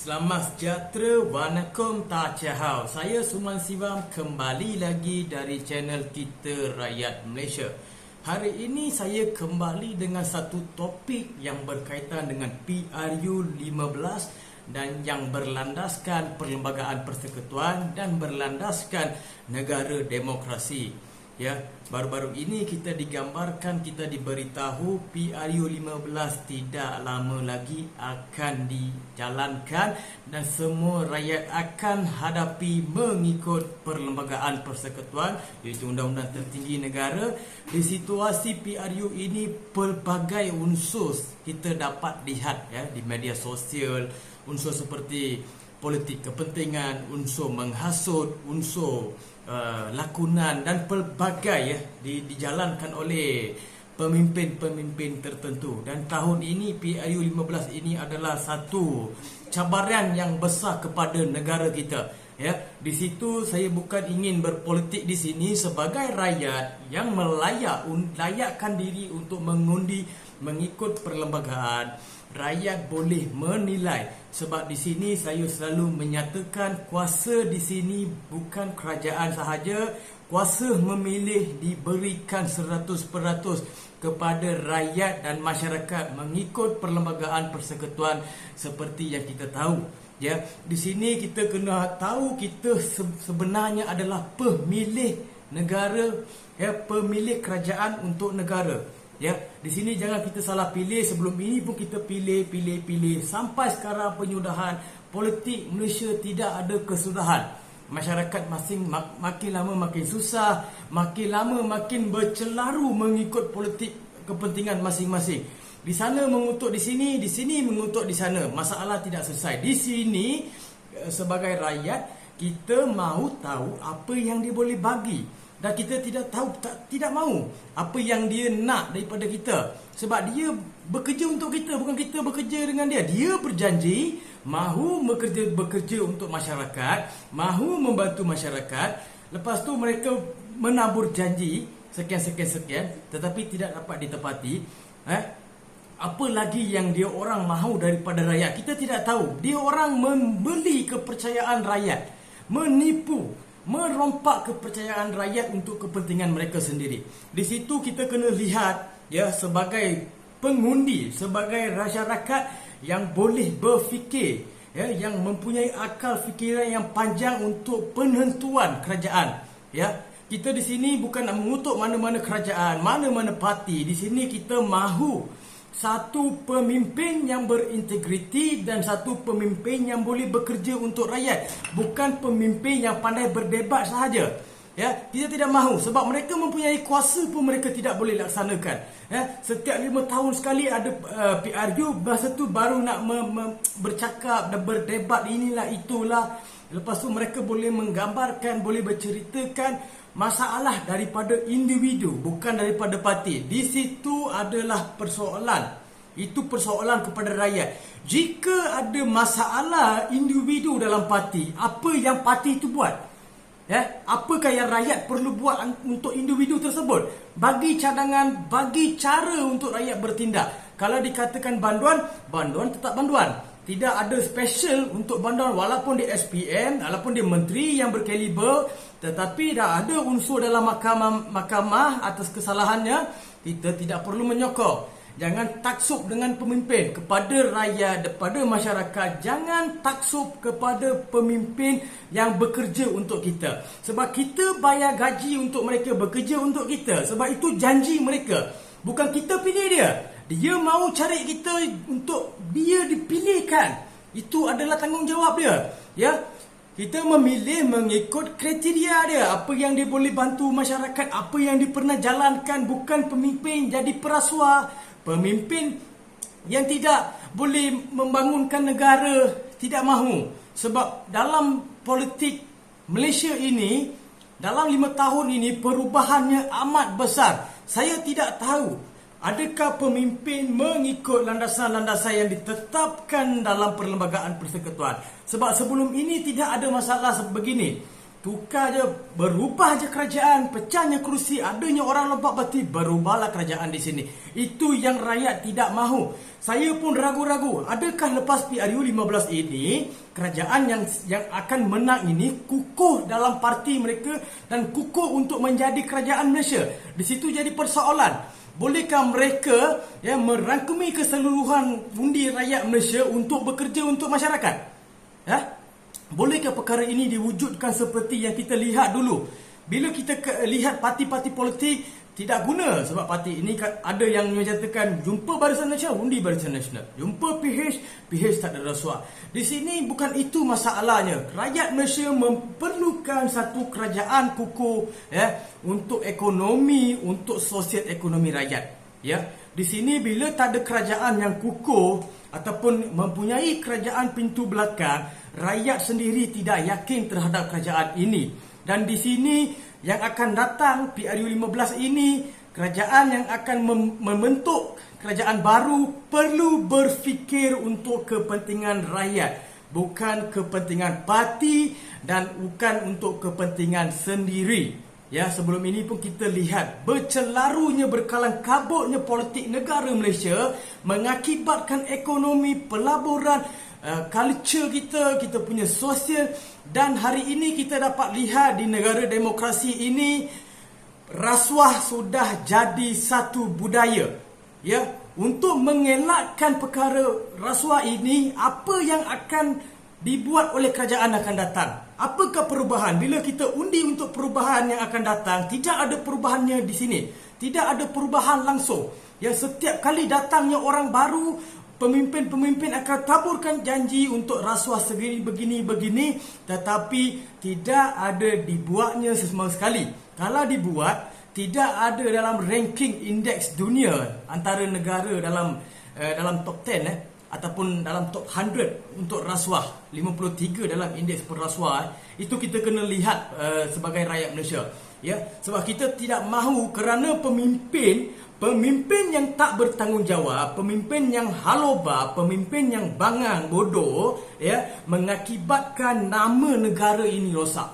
Selamat sejahtera, Wanakum Tachahau. Saya Suman Sivam kembali lagi dari channel kita Rakyat Malaysia. Hari ini saya kembali dengan satu topik yang berkaitan dengan PRU 15 dan yang berlandaskan perlembagaan persekutuan dan berlandaskan negara demokrasi. Ya, baru-baru ini kita digambarkan, kita diberitahu PRU 15 tidak lama lagi akan dijalankan dan semua rakyat akan hadapi mengikut perlembagaan persekutuan, iaitu undang-undang tertinggi negara. Di situasi PRU ini pelbagai unsur kita dapat lihat ya di media sosial, unsur seperti politik kepentingan, unsur menghasut, unsur lakonan dan pelbagai ya dijalankan oleh pemimpin-pemimpin tertentu. Dan tahun ini PRU 15 ini adalah satu cabaran yang besar kepada negara kita. Ya, di situ saya bukan ingin berpolitik di sini sebagai rakyat yang melayakkan diri untuk mengundi mengikut perlembagaan. Rakyat boleh menilai, sebab di sini saya selalu menyatakan kuasa di sini bukan kerajaan sahaja. Kuasa memilih diberikan 100% kepada rakyat dan masyarakat mengikut perlembagaan persekutuan seperti yang kita tahu. Ya, di sini kita kena tahu kita sebenarnya adalah pemilih negara, ya, pemilih kerajaan untuk negara. Ya, di sini jangan kita salah pilih. Sebelum ini pun kita pilih. Sampai sekarang penyudahan politik Malaysia tidak ada kesudahan. Masyarakat makin lama makin susah, makin lama makin bercelaru mengikut politik kepentingan masing-masing. Di sana mengutuk di sini mengutuk di sana. Masalah tidak selesai. Di sini sebagai rakyat kita mahu tahu apa yang dia boleh bagi. Dan kita tidak mahu apa yang dia nak daripada kita. Sebab dia bekerja untuk kita, bukan kita bekerja dengan dia. Dia berjanji mahu bekerja untuk masyarakat, mahu membantu masyarakat. Lepas tu mereka menabur janji sekian, tetapi tidak dapat ditepati. Apa lagi yang dia orang mahu daripada rakyat? Kita tidak tahu. Dia orang membeli kepercayaan rakyat, menipu, merompak kepercayaan rakyat untuk kepentingan mereka sendiri. Di situ kita kena lihat ya sebagai pengundi, sebagai masyarakat yang boleh berfikir, ya, yang mempunyai akal fikiran yang panjang untuk penentuan kerajaan. Ya, kita di sini bukan nak mengutuk mana-mana kerajaan, mana-mana parti. Di sini kita mahu satu pemimpin yang berintegriti dan satu pemimpin yang boleh bekerja untuk rakyat, bukan pemimpin yang pandai berdebat sahaja. Ya, kita tidak mahu sebab mereka mempunyai kuasa pun mereka tidak boleh laksanakan. Ya, setiap 5 tahun sekali ada PRU, masa tu baru nak bercakap dan berdebat inilah itulah. Lepas tu mereka boleh menggambarkan, boleh berceritakan masalah daripada individu, bukan daripada parti. Di situ adalah persoalan. Itu persoalan kepada rakyat. Jika ada masalah individu dalam parti, apa yang parti itu buat? Ya, apakah yang rakyat perlu buat untuk individu tersebut? Bagi cadangan, bagi cara untuk rakyat bertindak. Kalau dikatakan banduan, banduan tetap banduan. Tidak ada special untuk banduan walaupun dia SPM, walaupun dia menteri yang berkaliber, tetapi dah ada unsur dalam mahkamah atas kesalahannya, kita tidak perlu menyokong. Jangan taksub dengan pemimpin. Kepada rakyat, kepada masyarakat, jangan taksub kepada pemimpin yang bekerja untuk kita. Sebab kita bayar gaji untuk mereka bekerja untuk kita. Sebab itu janji mereka. Bukan kita pilih dia. Dia mahu cari kita untuk dia dipilihkan. Itu adalah tanggungjawab dia. Ya, kita memilih mengikut kriteria dia. Apa yang dia boleh bantu masyarakat, apa yang dia pernah jalankan. Bukan pemimpin jadi perasuah, pemimpin yang tidak boleh membangunkan negara. Tidak mahu. Sebab dalam politik Malaysia ini, dalam 5 tahun ini perubahannya amat besar. Saya tidak tahu adakah pemimpin mengikut landasan-landasan yang ditetapkan dalam perlembagaan persekutuan. Sebab sebelum ini tidak ada masalah sebegini. Tukar je, berubah je kerajaan, pecahnya kerusi, adanya orang lempak bati, berubahlah kerajaan di sini. Itu yang rakyat tidak mahu. Saya pun ragu-ragu, adakah lepas PRU 15 ini kerajaan yang akan menang ini kukuh dalam parti mereka dan kukuh untuk menjadi kerajaan Malaysia. Di situ jadi persoalan. Bolehkah mereka merangkumi keseluruhan undi rakyat Malaysia untuk bekerja untuk masyarakat? Bolehkah perkara ini diwujudkan seperti yang kita lihat dulu? Bila kita lihat parti-parti politik tidak guna, sebab parti ini ada yang menyatakan jumpa Barisan Nasional, undi Barisan Nasional. Jumpa PH tak ada rasuah. Di sini bukan itu masalahnya. Rakyat Malaysia memerlukan satu kerajaan kukuh untuk ekonomi, untuk sosial ekonomi rakyat. Di sini bila tak ada kerajaan yang kukuh ataupun mempunyai kerajaan pintu belakang, rakyat sendiri tidak yakin terhadap kerajaan ini. Dan di sini yang akan datang PRU 15 ini, kerajaan yang akan membentuk kerajaan baru perlu berfikir untuk kepentingan rakyat, bukan kepentingan parti dan bukan untuk kepentingan sendiri. Sebelum ini pun kita lihat bercelarunya, berkalang kabutnya politik negara Malaysia mengakibatkan ekonomi, pelaburan, culture kita punya sosial. Dan hari ini kita dapat lihat di negara demokrasi ini, rasuah sudah jadi satu budaya. Untuk mengelakkan perkara rasuah ini, apa yang akan dibuat oleh kerajaan akan datang? Apakah perubahan? Bila kita undi untuk perubahan yang akan datang, tidak ada perubahannya di sini. Tidak ada perubahan langsung. Setiap kali datangnya orang baru, pemimpin-pemimpin akan taburkan janji untuk rasuah segini begini, tetapi tidak ada dibuatnya sama sekali. Kalau dibuat, tidak ada dalam ranking indeks dunia antara negara dalam top 10 ataupun dalam top 100 untuk rasuah, 53 dalam indeks perrasuah. Itu kita kena lihat sebagai rakyat Malaysia. Sebab kita tidak mahu kerana pemimpin yang tak bertanggungjawab, pemimpin yang haloba, pemimpin yang bangang, bodoh, mengakibatkan nama negara ini rosak.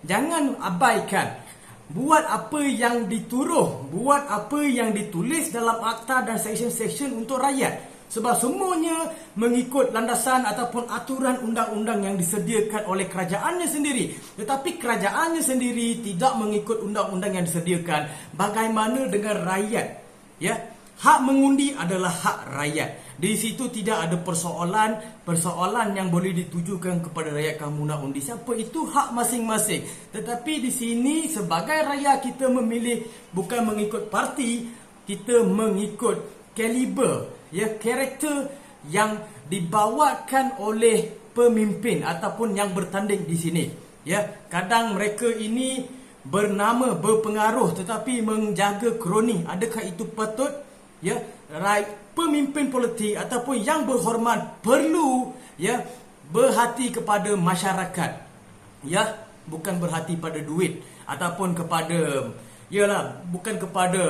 Jangan abaikan. Buat apa yang dituruh, buat apa yang ditulis dalam akta dan seksyen-seksyen untuk rakyat. Sebab semuanya mengikut landasan ataupun aturan undang-undang yang disediakan oleh kerajaannya sendiri. Tetapi kerajaannya sendiri tidak mengikut undang-undang yang disediakan. Bagaimana dengan rakyat? Hak mengundi adalah hak rakyat. Di situ tidak ada persoalan yang boleh ditujukan kepada rakyat kamu nak undi siapa, itu hak masing-masing. Tetapi di sini sebagai rakyat kita memilih bukan mengikut parti, kita mengikut kaliber, karakter yang dibawakan oleh pemimpin ataupun yang bertanding di sini. Kadang mereka ini bernama, berpengaruh tetapi menjaga kroni. Adakah itu patut? Pemimpin politik ataupun yang berhormat perlu berhati kepada masyarakat. Bukan berhati pada duit ataupun kepada bukan kepada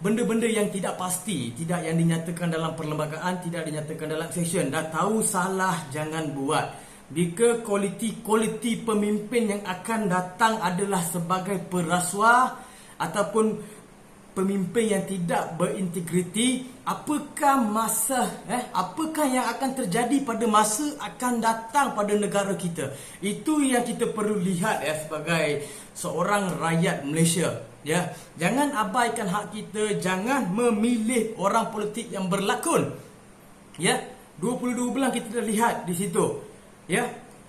benda-benda yang tidak pasti, tidak yang dinyatakan dalam perlembagaan, tidak dinyatakan dalam seksyen. Dah tahu salah, jangan buat. Jika kualiti pemimpin yang akan datang adalah sebagai perasuah ataupun pemimpin yang tidak berintegriti, apakah yang akan terjadi pada masa akan datang pada negara kita? Itu yang kita perlu lihat sebagai seorang rakyat Malaysia. Jangan abaikan hak kita, jangan memilih orang politik yang berlakon. 22 bulan kita dah lihat di situ.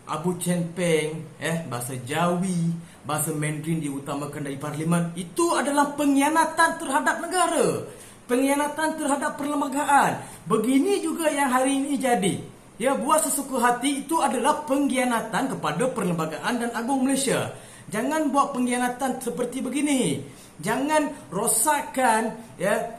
Abu Chen Peng, bahasa Jawi, bahasa Mandarin diutamakan dari parlimen. Itu adalah pengkhianatan terhadap negara, pengkhianatan terhadap perlembagaan. Begini juga yang hari ini jadi. Buat sesuka hati, itu adalah pengkhianatan kepada Perlembagaan dan Agung Malaysia. Jangan buat pengkhianatan seperti begini. Jangan rosakkan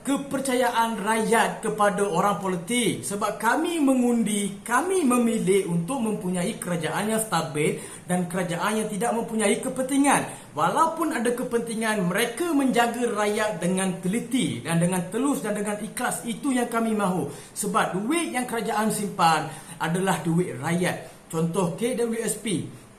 kepercayaan rakyat kepada orang politik. Sebab kami mengundi, kami memilih untuk mempunyai kerajaan yang stabil dan kerajaan yang tidak mempunyai kepentingan. Walaupun ada kepentingan, mereka menjaga rakyat dengan teliti dan dengan telus dan dengan ikhlas. Itu yang kami mahu. Sebab duit yang kerajaan simpan adalah duit rakyat. Contoh KWSP.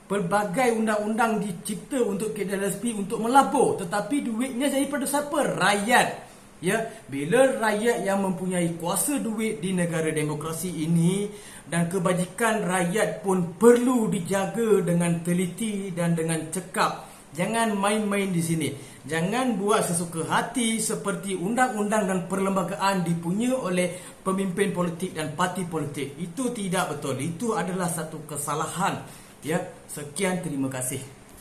pelbagai undang-undang dicipta untuk KWSP untuk melabur, tetapi duitnya daripada siapa? Rakyat. Ya, bila rakyat yang mempunyai kuasa duit di negara demokrasi ini, dan kebajikan rakyat pun perlu dijaga dengan teliti dan dengan cekap. Jangan main-main di sini. Jangan buat sesuka hati seperti undang-undang dan perlembagaan dipunya oleh pemimpin politik dan parti politik. Itu tidak betul. Itu adalah satu kesalahan. Ya, sekian, terima kasih.